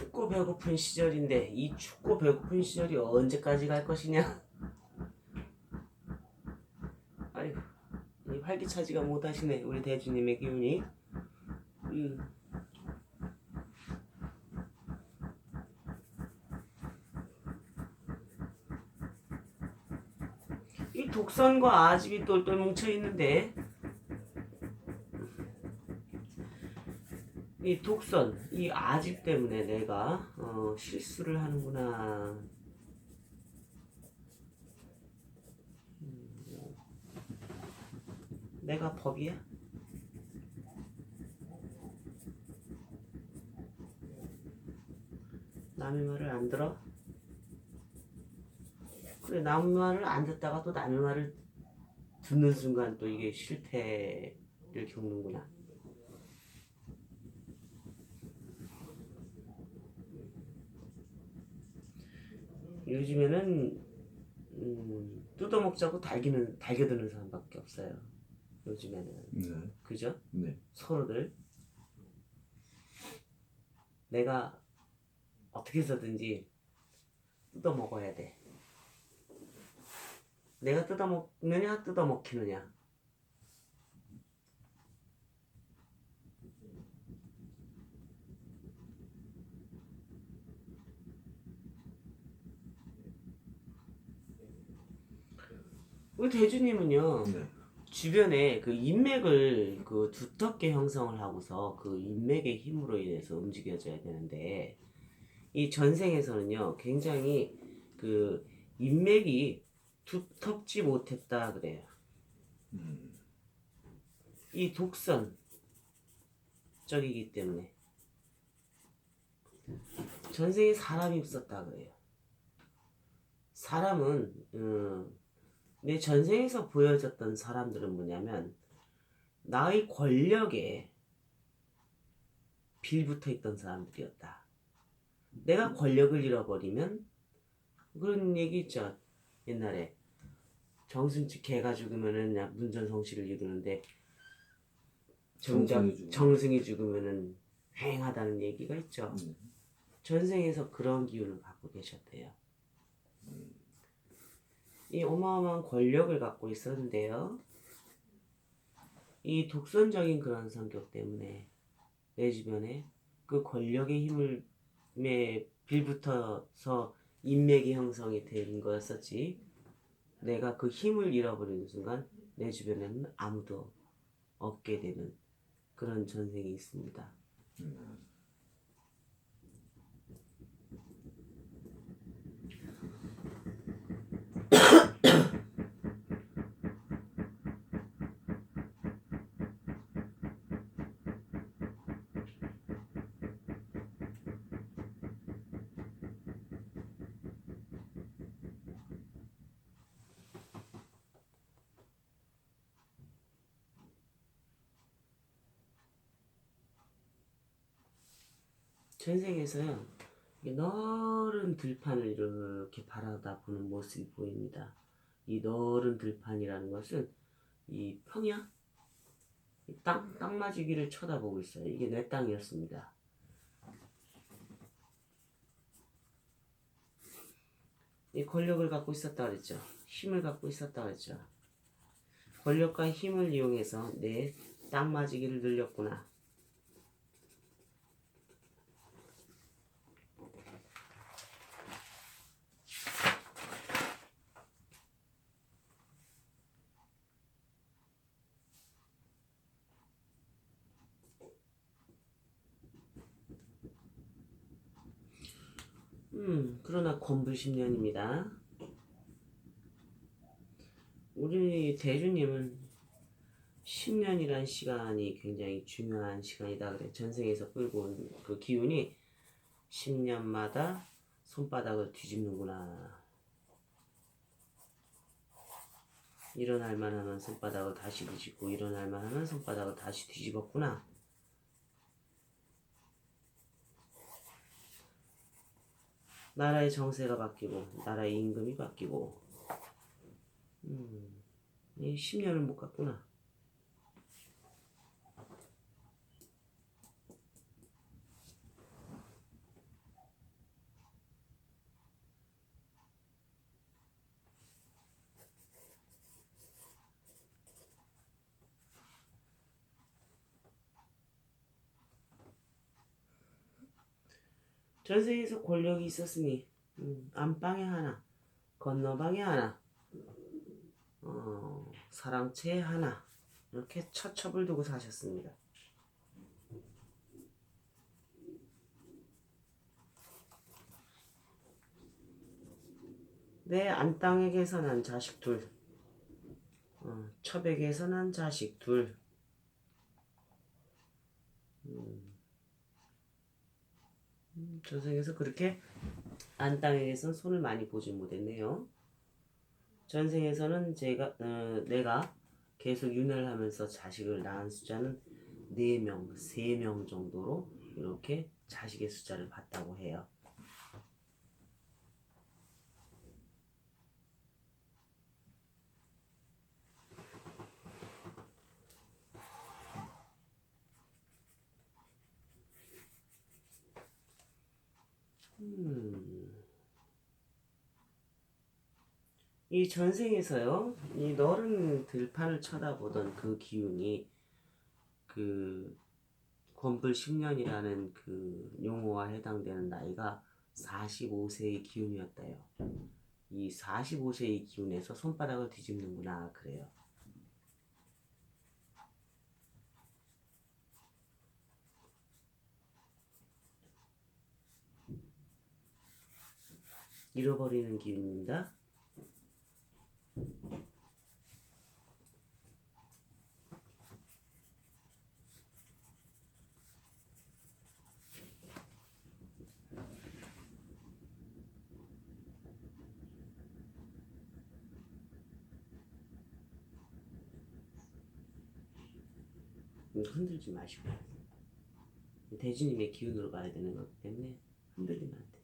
춥고 배고픈 시절인데 이 춥고 배고픈 시절이 언제까지 갈 것이냐? 아이고, 이 활기차지가 못하시네 우리 대주님의 기운이. 이 독선과 아집이 똘똘 뭉쳐 있는데 이 독선, 이 아집 때문에 내가 실수를 하는구나. 내가 법이야? 남의 말을 안 들어? 그래, 남의 말을 안 듣다가 또 남의 말을 듣는 순간 또 이게 실패를 겪는구나. 요즘에는 뜯어먹자고 달겨드는 사람밖에 없어요. 요즘에는. 네. 그죠? 네. 서로들 내가 어떻게 해서든지 뜯어먹어야 돼. 내가 뜯어먹느냐 뜯어먹히느냐. 우리 대주님은요, 네. 주변에 그 인맥을 그 두텁게 형성을 하고서 그 인맥의 힘으로 인해서 움직여져야 되는데, 이 전생에서는요, 굉장히 그 인맥이 두텁지 못했다 그래요. 이 독선적이기 때문에. 전생에 사람이 없었다 그래요. 사람은, 내 전생에서 보여졌던 사람들은 뭐냐면, 나의 권력에 빌붙어 있던 사람들이었다. 내가 권력을 잃어버리면 그런 얘기 있죠. 옛날에 정승집 개가 죽으면은 문전성시를 이루는데 정작 정승이 죽으면은 행하다는 얘기가 있죠. 전생에서 그런 기운을 갖고 계셨대요. 이 어마어마한 권력을 갖고 있었는데요. 이 독선적인 그런 성격 때문에 내 주변에 그 권력의 힘을 빌붙어서 인맥이 형성이 된 거였었지. 내가 그 힘을 잃어버리는 순간 내 주변에는 아무도 없게 되는 그런 전생이 있습니다. 전생에서요, 넓은 들판을 이렇게 바라다 보는 모습이 보입니다. 이 넓은 들판이라는 것은 이 평야, 땅맞이기를 쳐다보고 있어요. 이게 내 땅이었습니다. 이 권력을 갖고 있었다 그랬죠. 힘을 갖고 있었다 그랬죠. 권력과 힘을 이용해서 내 땅맞이기를 늘렸구나. 그러나 건불 10년입니다. 우리 대주님은 10년이란 시간이 굉장히 중요한 시간이다 그래. 전생에서 끌고 온 그 기운이 10년마다 손바닥을 뒤집는구나. 일어날 만하면 손바닥을 다시 뒤집고 일어날 만하면 손바닥을 다시 뒤집었구나. 나라의 정세가 바뀌고 나라의 임금이 바뀌고 이 10년을 못 갔구나. 전생에서 권력이 있었으니 안방에 하나, 건너방에 하나, 사랑채에 하나 이렇게 처첩을 두고 사셨습니다. 내 안땅에게서 난 자식 둘, 첩에게서 난 자식 둘. 전생에서 그렇게 안땅에게서 손을 많이 보지 못했네요. 전생에서는 내가 계속 윤회를 하면서 자식을 낳은 숫자는 4명, 3명 정도로 이렇게 자식의 숫자를 봤다고 해요. 이 전생에서요, 이 너른 들판을 쳐다보던 그 기운이 그 권불 10년이라는 그 용어와 해당되는 나이가 45세의 기운이었대요. 이 45세의 기운에서 손바닥을 뒤집는구나 그래요. 잃어버리는 기운입니다. 흔들지 마시고 대주님의 기운으로 가야 되는 거기 때문에 흔들리면 안 돼.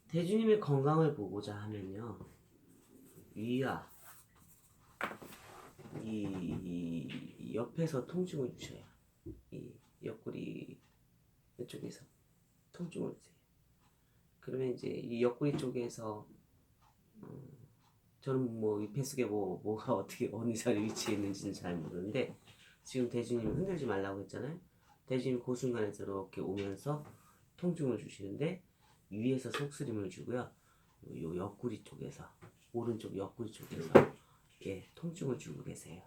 대주님의 건강을 보고자 하면요, 위와 이 옆에서 통증을 주셔요. 이 옆구리 이쪽에서 통증을 주세요. 그러면 이제 이 옆구리 쪽에서 저는 뭐 이 뱃속에 뭐가 어떻게 어느 자리 위치에 있는지는 잘 모르는데 지금 대주님 흔들지 말라고 했잖아요. 대주님 그 순간에 이렇게 오면서 통증을 주시는데 위에서 속쓰림을 주고요. 요 옆구리 쪽에서 오른쪽 옆구리 쪽에서 예, 통증을 주고 계세요.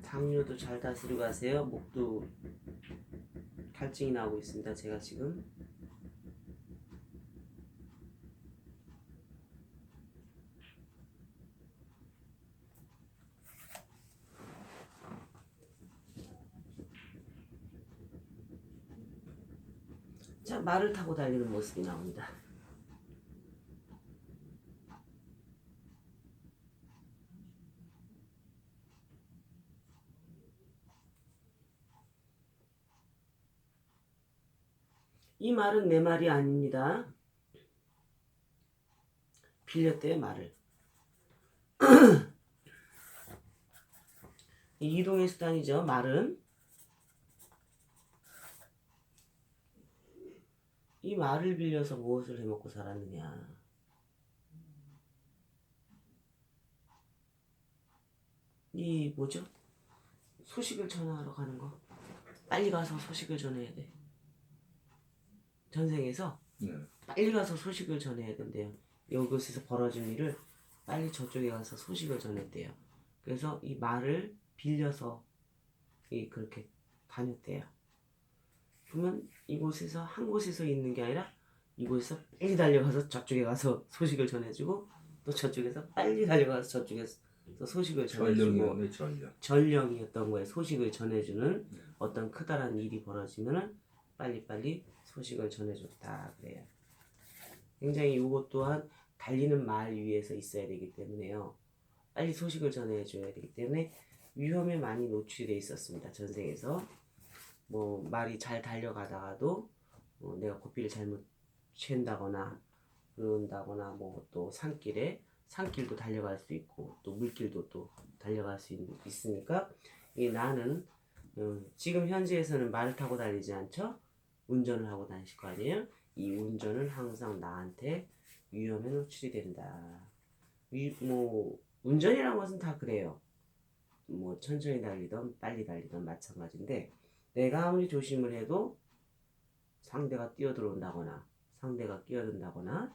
당뇨도 잘 다스리고 가세요. 목도 갈증이 나오고 있습니다. 제가 지금 자, 말을 타고 달리는 모습이 나옵니다. 이 말은 내 말이 아닙니다. 빌렸대요, 말을. 이동의 수단이죠, 말은. 이 말을 빌려서 무엇을 해먹고 살았느냐. 이 뭐죠? 소식을 전하러 가는 거. 빨리 가서 소식을 전해야 돼. 전생에서 빨리 가서 소식을 전해야 된대요. 이곳에서 벌어진 일을 빨리 저쪽에 가서 소식을 전했대요. 그래서 이 말을 빌려서 그렇게 다녔대요. 그러면 이곳에서 한 곳에서 있는 게 아니라 이곳에서 빨리 달려가서 저쪽에 가서 소식을 전해주고 또 저쪽에서 빨리 달려가서 저쪽에서 소식을 전해주고 전령이었던 거에 소식을 전해주는 어떤 크다란 일이 벌어지면은 빨리빨리 소식을 전해줬다 그래요. 굉장히 이것 또한 달리는 말 위에서 있어야 되기 때문에요. 빨리 소식을 전해줘야 되기 때문에 위험에 많이 노출돼 있었습니다. 전생에서 뭐 말이 잘 달려가다가도 내가 고삐를 잘못 챈다거나 그런다거나 뭐 또 산길도 달려갈 수 있고 또 물길도 또 달려갈 수 있으니까 이 나는 지금 현지에서는 말을 타고 다니지 않죠? 운전을 하고 다니실 거 아니에요? 이 운전은 항상 나한테 위험에 노출이 된다. 뭐 운전이라는 것은 다 그래요. 뭐 천천히 달리던 빨리 달리던 마찬가지인데 내가 아무리 조심을 해도 상대가 뛰어들어온다거나 상대가 끼어든다거나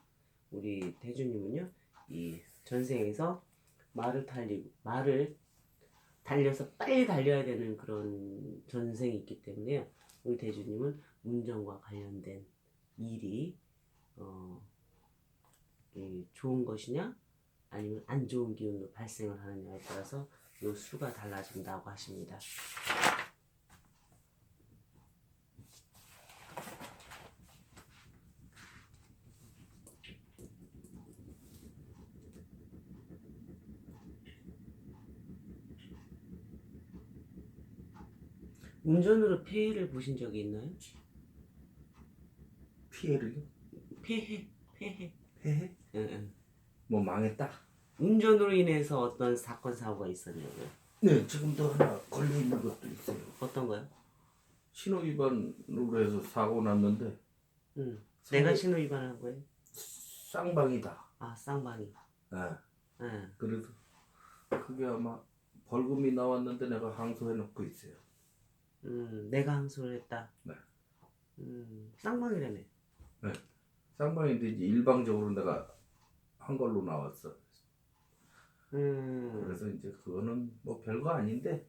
우리 대주님은요 이 전생에서 말을 달려서 빨리 달려야 되는 그런 전생이 있기 때문에요. 우리 대주님은 운전과 관련된 일이 좋은 것이냐 아니면 안 좋은 기운으로 발생을 하느냐에 따라서 요 수가 달라진다고 하십니다. 운전으로 폐해를 보신 적이 있나요? 피해를요? 폐해. 폐해? 응. 뭐 망했다? 운전으로 인해서 어떤 사건 사고가 있었냐고요? 네, 지금도 하나 걸려 있는 것도 있어요. 어떤 거요? 신호 위반으로 해서 사고 났는데 내가 신호 위반한 거예요? 쌍방이다. 아, 쌍방이. 네. 그래서 그게 아마 벌금이 나왔는데 내가 항소해 놓고 있어요. 내가 항소를 했다. 네. 쌍방이라며. 네. 쌍방인데 이제 일방적으로 내가 한 걸로 나왔어. 그래서 이제 그거는 뭐 별거 아닌데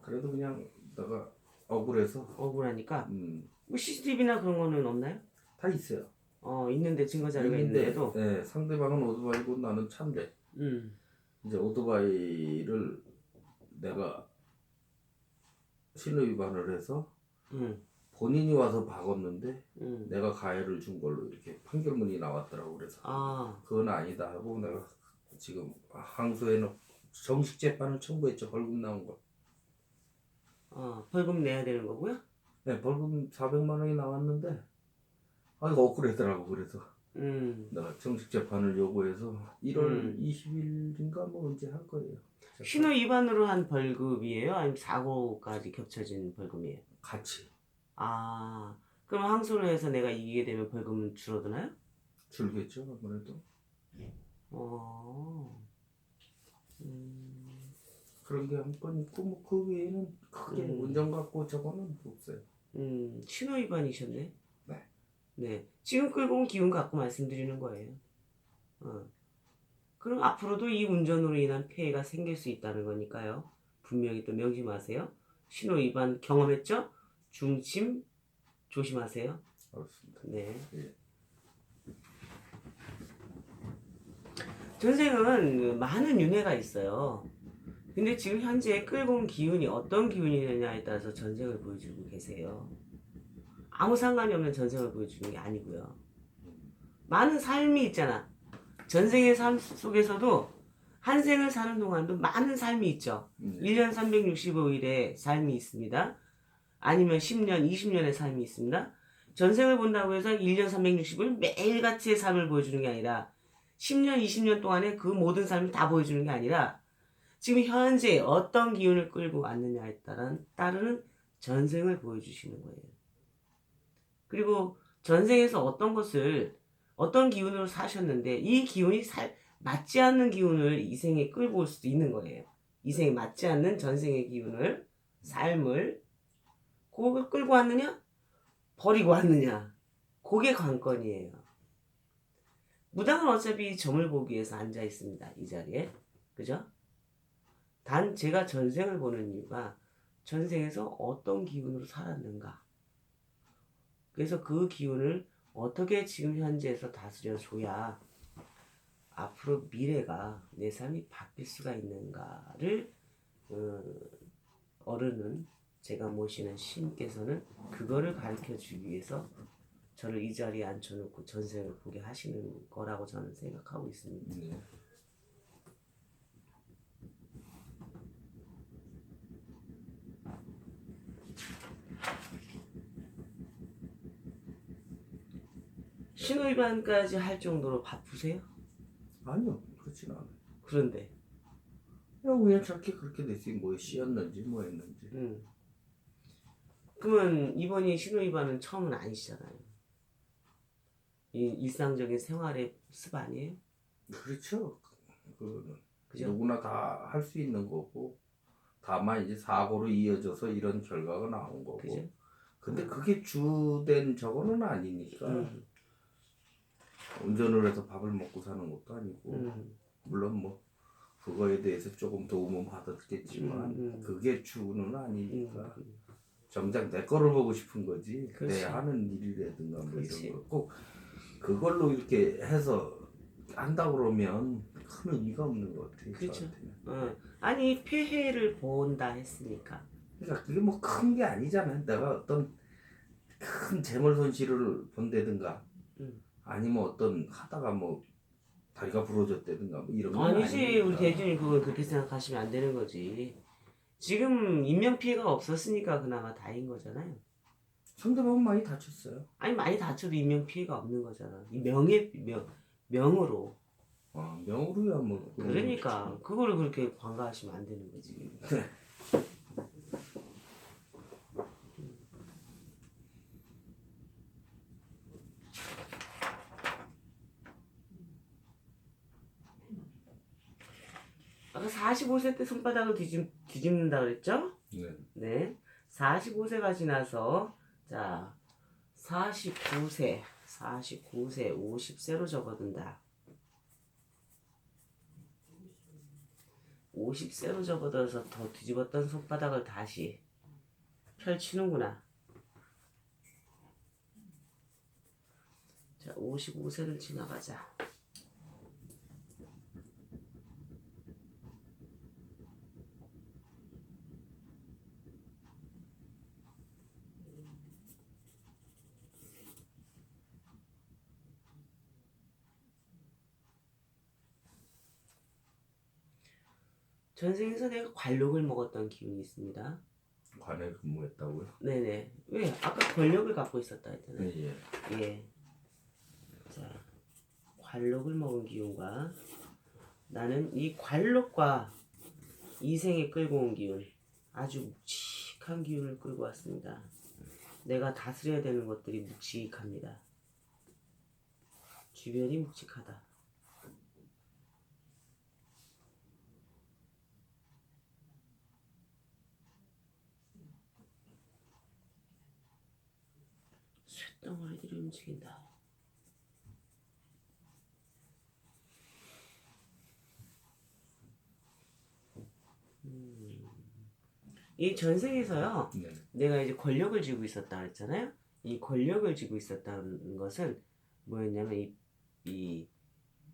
그래도 그냥 내가 억울해서 억울하니까. 뭐 CCTV나 그런 거는 없나요? 다 있어요. 있는데 증거 자료가 있는데도. 네, 상대방은 오토바이고 나는 차인데 이제 오토바이를 내가 신호 위반을 해서 본인이 와서 박았는데 내가 가해를 준 걸로 이렇게 판결문이 나왔더라고. 그래서 그건 아니다 하고 내가 지금 항소해놓고 정식 재판을 청구했죠. 벌금 나온 거. 벌금 내야 되는 거고요? 네, 벌금 400만 원이 나왔는데 이거 억울하더라고. 그래서 내가 정식 재판을 요구해서 1월 20일인가 뭐 언제 할 거예요. 신호 위반으로 한 벌금이에요? 아니면 사고까지 겹쳐진 벌금이에요? 같이. 그럼 항소를 해서 내가 이기게 되면 벌금은 줄어드나요? 줄겠죠, 아무래도. 그런 게 한 번 있고 뭐 그 외에는 크게 운전 갖고 저거는 없어요. 신호 위반이셨네? 네. 네. 지금 끌고 온 기운 갖고 말씀드리는 거예요. 그럼 앞으로도 이 운전으로 인한 폐해가 생길 수 있다는 거니까요. 분명히 또 명심하세요. 신호 위반 경험했죠? 중심 조심하세요. 알겠습니다. 네. 예. 전생은 많은 윤회가 있어요. 근데 지금 현재 끌고 온 기운이 어떤 기운이냐에 따라서 전생을 보여주고 계세요. 아무 상관이 없는 전생을 보여주는 게 아니고요. 많은 삶이 있잖아. 전생의 삶 속에서도 한 생을 사는 동안도 많은 삶이 있죠. 1년 365일의 삶이 있습니다. 아니면 10년, 20년의 삶이 있습니다. 전생을 본다고 해서 1년 360일 매일같이의 삶을 보여주는 게 아니라 10년, 20년 동안의 그 모든 삶을 다 보여주는 게 아니라 지금 현재 어떤 기운을 끌고 왔느냐에 따르는 전생을 보여주시는 거예요. 그리고 전생에서 어떤 기운으로 사셨는데 이 기운이 맞지 않는 기운을 이 생에 끌고 올 수도 있는 거예요. 이 생에 맞지 않는 전생의 기운을, 삶을 그걸 끌고 왔느냐? 버리고 왔느냐? 그게 관건이에요. 무당은 어차피 점을 보기 위해서 앉아 있습니다. 이 자리에. 그죠? 단 제가 전생을 보는 이유가 전생에서 어떤 기운으로 살았는가. 그래서 그 기운을 어떻게 지금 현재에서 다스려 줘야 앞으로 미래가 내 삶이 바뀔 수가 있는가를 어른은 제가 모시는 신께서는 그거를 가르쳐 주기 위해서 저를 이 자리에 앉혀놓고 전생을 보게 하시는 거라고 저는 생각하고 있습니다. 네. 신호 위반까지 할 정도로 바쁘세요? 아니요, 그렇진 않아요. 그런데 야, 우연찮게 그렇게 됐지. 뭐 씌었는지 뭐 했는지. 그러면 이번이 신호위반은 처음은 아니시잖아요. 이 일상적인 생활의 습 아니에요? 그렇죠. 그 그죠? 누구나 다 할 수 있는 거고, 다만 이제 사고로 이어져서 이런 결과가 나온 거고. 그죠? 근데 그게 주된 저거는 아니니까. 운전을 해서 밥을 먹고 사는 것도 아니고, 물론 뭐 그거에 대해서 조금 도움은 받았겠지만 그게 주는 아니니까. 정작 내 거를 보고 싶은 거지. 그렇지. 내 하는 일이라든가 뭐 그렇지. 이런 걸 꼭 그걸로 이렇게 해서 한다 그러면 큰 의미가 없는 것 같아요. 그렇죠. 저한테는. 아니 폐해를 본다 했으니까. 그러니까 그게 뭐 큰 게 아니잖아요. 내가 어떤 큰 재물 손실을 본다든가 아니면 어떤 하다가 뭐 다리가 부러졌다든가 뭐 이런 건 아니지. 아니니까. 우리 대준이 그걸 그렇게 생각하시면 안 되는 거지. 지금 인명피해가 없었으니까 그나마 다행인 거잖아요. 상대방은 많이 다쳤어요. 아니 많이 다쳐도 인명피해가 없는 거잖아. 이 명으로. 명으로야 뭐. 그러니까 그거를 그렇게 관가하시면 안 되는 거지. 아까 45세 때 손바닥을 뒤집는다 그랬죠? 네. 네. 45세가 지나서 자 49세 50세로 접어든다. 50세로 접어들어서 더 뒤집었던 손바닥을 다시 펼치는구나. 자 55세를 지나가자. 전생에서 내가 관록을 먹었던 기운이 있습니다. 관에 근무했다고요? 네네. 왜? 아까 권력을 갖고 있었다 했잖아요. 예. 예. 자, 관록을 먹은 기운과 나는 이 관록과 이생에 끌고 온 기운, 아주 묵직한 기운을 끌고 왔습니다. 내가 다스려야 되는 것들이 묵직합니다. 주변이 묵직하다. 쇳덩어리들이 움직인다. 이 전생에서요, 네. 내가 이제 권력을 쥐고 있었다 그랬잖아요. 이 권력을 쥐고 있었다는 것은 뭐였냐면 이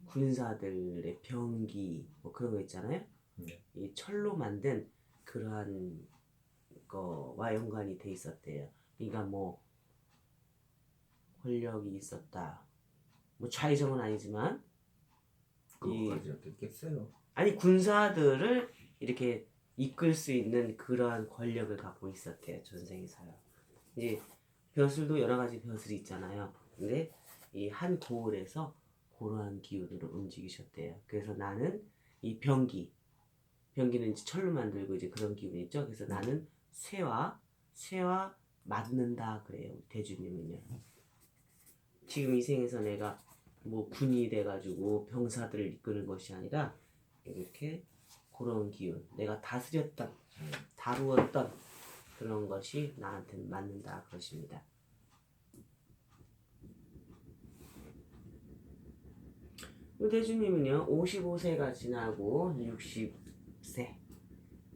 군사들의 병기 뭐 그런 거 있잖아요. 네. 이 철로 만든 그러한 거와 연관이 돼 있었대요. 그러니까 뭐 권력이 있었다. 뭐 좌의정은 아니지만 그거까지 했겠어요. 아니 군사들을 이렇게 이끌 수 있는 그러한 권력을 갖고 있었대요. 전생에서요. 이제 벼슬도 여러 가지 벼슬이 있잖아요. 근데 이 한 고을에서 그러한 기운으로 움직이셨대요. 그래서 나는 이 병기는 이제 철로 만들고 이제 그런 기운이 있죠. 그래서 나는 쇠와 맞는다 그래요. 대주님은요. 지금 이 생에서 내가 뭐 군이 돼가지고 병사들을 이끄는 것이 아니라 이렇게 그런 기운, 내가 다스렸던, 다루었던 그런 것이 나한테 맞는다 그것입니다. 대주님은요 55세가 지나고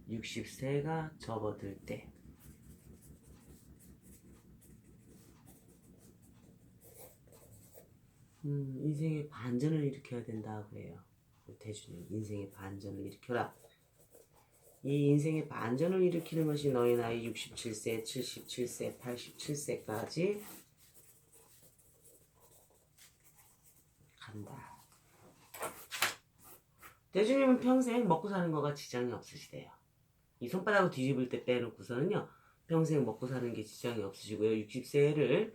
60세가 접어들 때 인생의 반전을 일으켜야 된다 그래요. 대주님 인생의 반전을 일으켜라. 이 인생의 반전을 일으키는 것이 너의 나이 67세, 77세, 87세까지 간다. 대주님은 평생 먹고 사는 거가 지장이 없으시대요. 이 손바닥을 뒤집을 때 빼놓고서는요 평생 먹고 사는 게 지장이 없으시고요. 60세를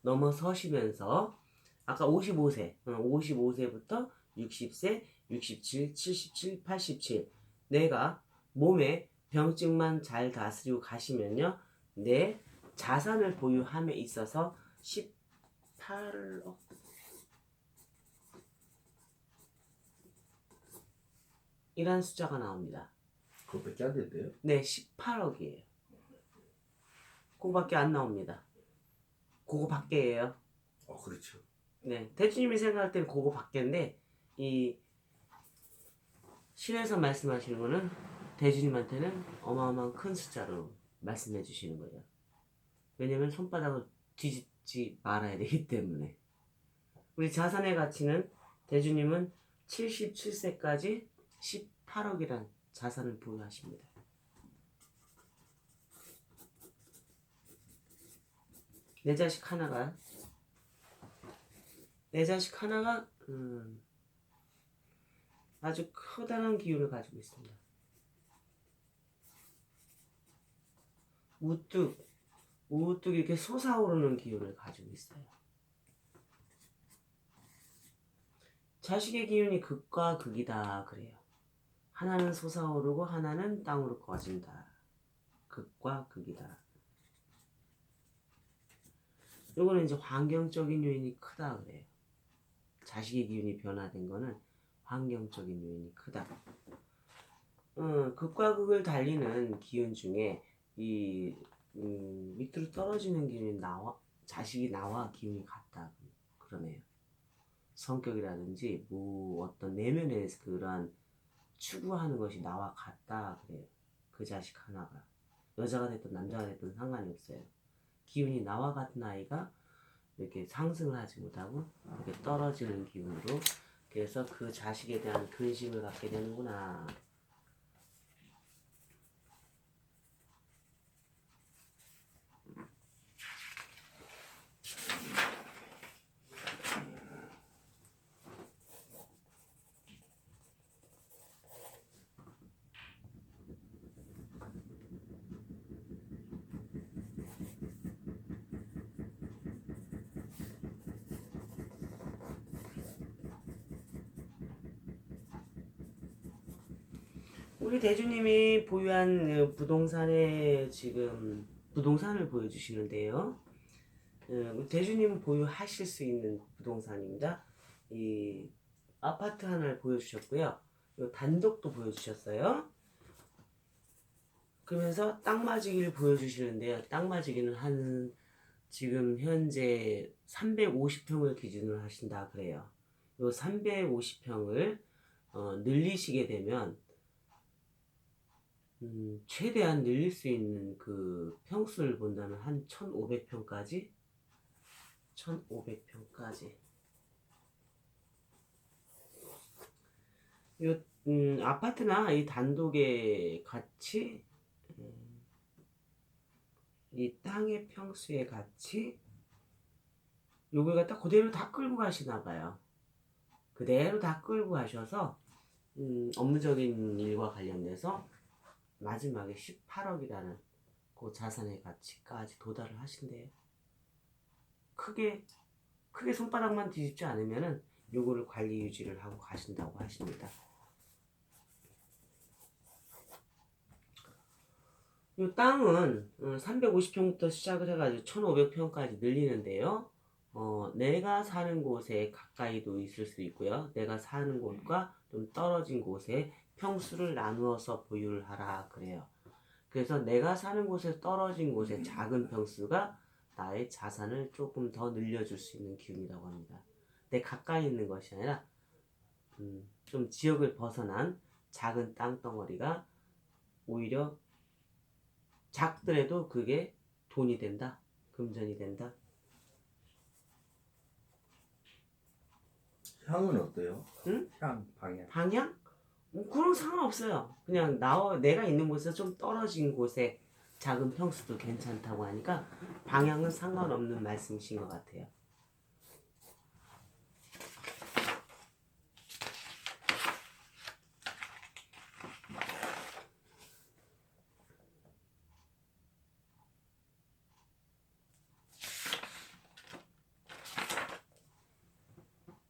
넘어서시면서 아까 55세부터 60세, 67, 77, 87 내가 몸에 병증만 잘 다스리고 가시면요, 내 자산을 보유함에 있어서 18억 이란 숫자가 나옵니다. 그거밖에 안 된대요? 네, 18억이에요. 그거밖에 안 나옵니다. 그거 밖에예요. 그렇죠. 네, 대주님이 생각할 때는 그거 밖인데 이 신에서 말씀하시는 거는 대주님한테는 어마어마한 큰 숫자로 말씀해 주시는 거죠. 왜냐면 손바닥을 뒤집지 말아야 되기 때문에. 우리 자산의 가치는 대주님은 77세까지 18억이란 자산을 보유하십니다. 내 자식 하나가 아주 커다란 기운을 가지고 있습니다. 우뚝 이렇게 솟아오르는 기운을 가지고 있어요. 자식의 기운이 극과 극이다 그래요. 하나는 솟아오르고 하나는 땅으로 꺼진다. 극과 극이다. 요거는 이제 환경적인 요인이 크다 그래요. 자식의 기운이 변화된 거는 환경적인 요인이 크다. 극과 극을 달리는 기운 중에 이 밑으로 떨어지는 기운이 자식이 나와 기운이 같다 그러네요. 성격이라든지 뭐 어떤 내면의 그러한 추구하는 것이 나와 같다 그래요. 그 자식 하나가 여자가 됐든 남자가 됐든 상관이 없어요. 기운이 나와 같은 아이가 이렇게 상승을 하지 못하고 이렇게 떨어지는 기운으로, 그래서 그 자식에 대한 근심을 갖게 되는구나. 우리 대주님이 보유한 부동산의 지금 부동산을 보여주시는데요. 대주님 보유하실 수 있는 부동산입니다. 이 아파트 하나를 보여주셨고요. 요 단독도 보여주셨어요. 그러면서 땅맞이기를 보여주시는데요. 땅맞이기는 한 지금 현재 350평을 기준으로 하신다 그래요. 요 350평을 늘리시게 되면 최대한 늘릴 수 있는 그 평수를 본다면 한 1500평까지 1500평까지 요 아파트나 이 단독의 가치, 이 땅의 평수의 가치, 요걸 갖다 그대로 다 끌고 가시나 봐요. 그대로 다 끌고 가셔서 업무적인 일과 관련돼서 마지막에 18억이라는 그 자산의 가치까지 도달을 하신대요. 크게 손바닥만 뒤집지 않으면은 요거를 관리 유지를 하고 가신다고 하십니다. 요 땅은 350평부터 시작을 해가지고 1500평까지 늘리는데요. 내가 사는 곳에 가까이도 있을 수 있고요. 내가 사는 곳과 좀 떨어진 곳에 평수를 나누어서 보유를 하라 그래요. 그래서 내가 사는 곳에 떨어진 곳에 작은 평수가 나의 자산을 조금 더 늘려줄 수 있는 기운이라고 합니다. 내 가까이 있는 것이 아니라 좀 지역을 벗어난 작은 땅덩어리가 오히려 작더라도 그게 돈이 된다, 금전이 된다. 향은 어때요? 응? 향, 방향. 방향? 그런 상관없어요. 그냥 내가 있는 곳에서 좀 떨어진 곳에 작은 평수도 괜찮다고 하니까 방향은 상관없는 말씀이신 것 같아요.